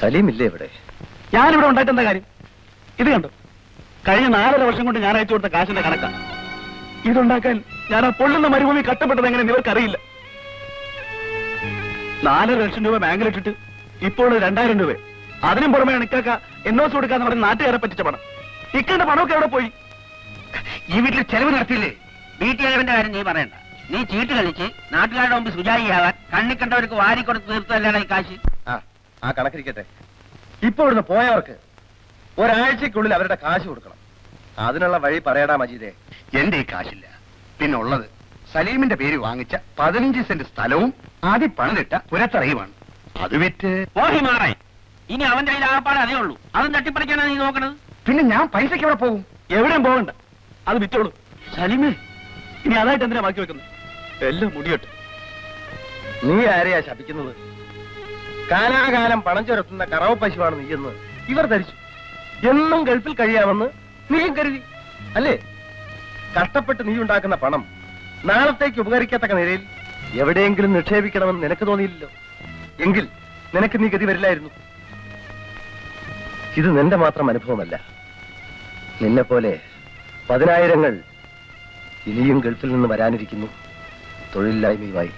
സലീമില്ലേ ഇവിടെ? ഞാനിവിടെ ഉണ്ടായിട്ട് എന്താ കാര്യം? ഇത് കണ്ടു, കഴിഞ്ഞ 4.5 വർഷം കൊണ്ട് ഞാൻ അയച്ചു കൊടുത്ത കാശിന്റെ കണക്കാണ്. ഇതുണ്ടാക്കാൻ ഞാൻ ആ പൊള്ളുന്ന മരുഭൂമി കഷ്ടപ്പെട്ടത് എങ്ങനെ നിവർക്കറിയില്ല. 4.5 ലക്ഷം രൂപ ബാങ്കിലിട്ടിട്ട് ഇപ്പോൾ 2,000 രൂപ. അതിനും പുറമെ ഇക്കാക്ക എന്നോസ് കൊടുക്കാന്ന് പറഞ്ഞ് നാട്ടുകാരെ പറ്റിച്ച പണം. ഇക്കന്റെ പണമൊക്കെ എവിടെ പോയി? ഈ വീട്ടിൽ ചെലവ് നടത്തിയില്ലേ? വീട്ടുകാരന്റെ കാര്യം നീ പറയണ്ട. നീ ചീട്ട് കളിച്ച് നാട്ടുകാരുടെ മുമ്പ് സുജായിയാവാൻ കണ്ണിക്കണ്ടവർക്ക് വാരിക്കൊടുത്ത് തീർത്തല്ലാണ് ഈ കാശ്. ആ കണക്കിരിക്കട്ടെ. ഇപ്പൊ ഇവിടുന്ന് പോയവർക്ക് ഒരാഴ്ചക്കുള്ളിൽ അവരുടെ കാശ് കൊടുക്കണം. അതിനുള്ള വഴി പറയടാ മജീദേ. എന്റെ ഈ കാശില്ല. പിന്നെ ഉള്ളത് സലീമിന്റെ പേര് വാങ്ങിച്ച 15 സെന്റ് സ്ഥലവും ആദ്യം പണിതിട്ട പുരത്തറയുമാണ്. അത് വിറ്റ് പോയി മാറാൻ ഇനി അവന്റെ കയ്യിൽ ആപ്പാടെ അതേ ഉള്ളൂ. അതും തട്ടിപ്പറിക്കാനാണ് നീ നോക്കണത്. പിന്നെ ഞാൻ പൈസക്ക് എവിടെ പോകും? എവിടെയും പോകണ്ട, അത് വിറ്റോളൂ. സലീമേ, ഇനി അതായിട്ട് എന്തിനാ ബാക്കി വെക്കുന്നത്? എല്ലാം മുടിയോട്ട്. നീ ആരെയാ ശപിക്കുന്നത്? കാലാകാലം പണം ചുരത്തുന്ന കറവ പശുവാണ് നീയെന്ന് ഇവർ ധരിച്ചു. എന്നും ഗൾഫിൽ കഴിയാമെന്ന് നീയും കരുതി അല്ലേ? കഷ്ടപ്പെട്ട് നീ ഉണ്ടാക്കുന്ന പണം നാളത്തേക്ക് ഉപകരിക്കത്തക്ക നിലയിൽ എവിടെയെങ്കിലും നിക്ഷേപിക്കണമെന്ന് നിനക്ക് തോന്നിയില്ലല്ലോ. എങ്കിൽ നിനക്ക് നീ ഗതി വരില്ലായിരുന്നു. ഇത് നിന്റെ മാത്രം അനുഭവമല്ല. നിന്നെ പോലെ 10,000 ഇനിയും ഗൾഫിൽ നിന്ന് വരാനിരിക്കുന്നു, തൊഴിലില്ലായ്മയുമായി.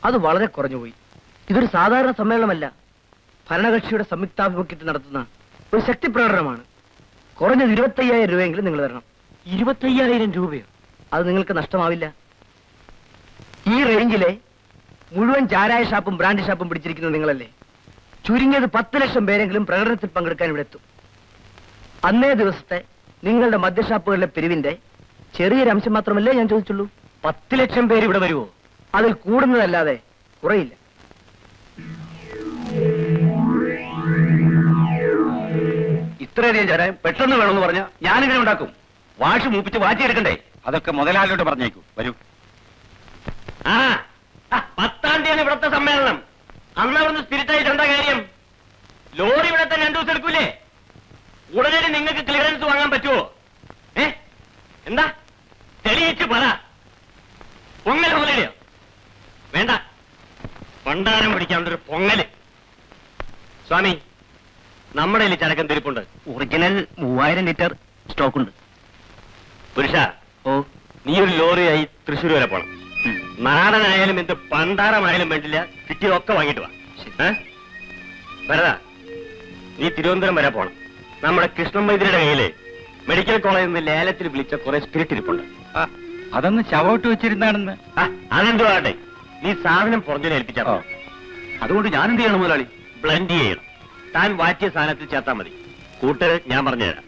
അത് വളരെ കുറഞ്ഞുപോയി. ഇതൊരു സാധാരണ സമ്മേളനമല്ല, ഭരണകക്ഷിയുടെ സംയുക്താഭിമുഖ്യത്തിൽ നടത്തുന്ന ഒരു ശക്തി പ്രകടനമാണ്. കുറഞ്ഞത് 25,000 രൂപയെങ്കിലും നിങ്ങൾ തരണം. 25,000 രൂപയോ? അത് നിങ്ങൾക്ക് നഷ്ടമാവില്ല. ഈ റേഞ്ചിലെ മുഴുവൻ ചാരായ ഷാപ്പും ബ്രാൻഡ് ഷാപ്പും പിടിച്ചിരിക്കുന്നത് നിങ്ങളല്ലേ. ചുരുങ്ങിയത് 10 ലക്ഷം പേരെങ്കിലും പ്രകടനത്തിൽ പങ്കെടുക്കാൻ ഇവിടെ എത്തും. അന്നേ ദിവസത്തെ നിങ്ങളുടെ മദ്യഷാപ്പുകളിലെ പിരിവിന്റെ ചെറിയൊരു അംശം മാത്രമല്ലേ ഞാൻ ചോദിച്ചുള്ളൂ. 10 ലക്ഷം പേര് ഇവിടെ വരുമോ? അതിൽ കൂടുന്നതല്ലാതെ കുറയില്ല. ഇത്രയധികം ചാരായം പെട്ടെന്ന് വേണമെന്ന് പറഞ്ഞാൽ ഞാനിങ്ങനെ ഉണ്ടാക്കും. വാഷ് മൂപ്പിച്ച് വാറ്റിയെടുക്കണ്ടേ? അതൊക്കെ മുതലാളിയോട് പറഞ്ഞേക്കൂ. വരൂ. 10-ാം തീയതി ഇവിടുത്തെ സമ്മേളനം. അന്ന് അവിടുന്ന് സ്പിരിറ്റ് ആയിട്ട് എന്താ കാര്യം? ലോറി ഇവിടെ തന്നെ 2 ദിവസം എടുക്കൂലേ? ഉടനടി നിങ്ങൾക്ക് ക്ലിയറൻസ് വാങ്ങാൻ പറ്റുമോ? എന്താ തെളിയിച്ച് പറ. പൊങ്ങൽ മുതലയോ? വേണ്ട, പണ്ടാരം പിടിക്കാണ്ടൊരു പൊങ്ങല്. സ്വാമി, നമ്മുടെ കയ്യിൽ ചരക്കൻ തിരിപ്പുണ്ട്. Original 3000 litre സ്റ്റോക്കുണ്ട്. പുരുഷ, നീ ഒരു ലോറിയായി തൃശ്ശൂർ വരെ പോണം. നാടനായാലും എന്ത് പണ്ടാരമായാലും വേണ്ടില്ല, കിട്ടിയതൊക്കെ വാങ്ങിട്ട് വാ. വരതാ, നീ തിരുവനന്തപുരം വരെ പോണം. നമ്മുടെ കൃഷ്ണൻ വൈദ്യരുടെ കയ്യില് മെഡിക്കൽ കോളേജിൽ നിന്ന് ലേലത്തിൽ വിളിച്ച കുറെ സ്പിരിറ്റ് ഇരിപ്പുണ്ട്. അതൊന്ന് ചവോട്ട് വെച്ചിരുന്നാണെന്ന്. അതെന്തോ ആട്ടെ, നീ സാധനം പുറഞ്ഞു ഏൽപ്പിച്ചാ. അതുകൊണ്ട് ഞാൻ എന്ത് ചെയ്യണം മുതലാളി? ബ്ലെൻഡ് ചെയ്യണം. താൻ വാറ്റിയ സാധനത്തിൽ ചേർത്താൽ മതി. കൂട്ട് ഞാൻ പറഞ്ഞുതരാം.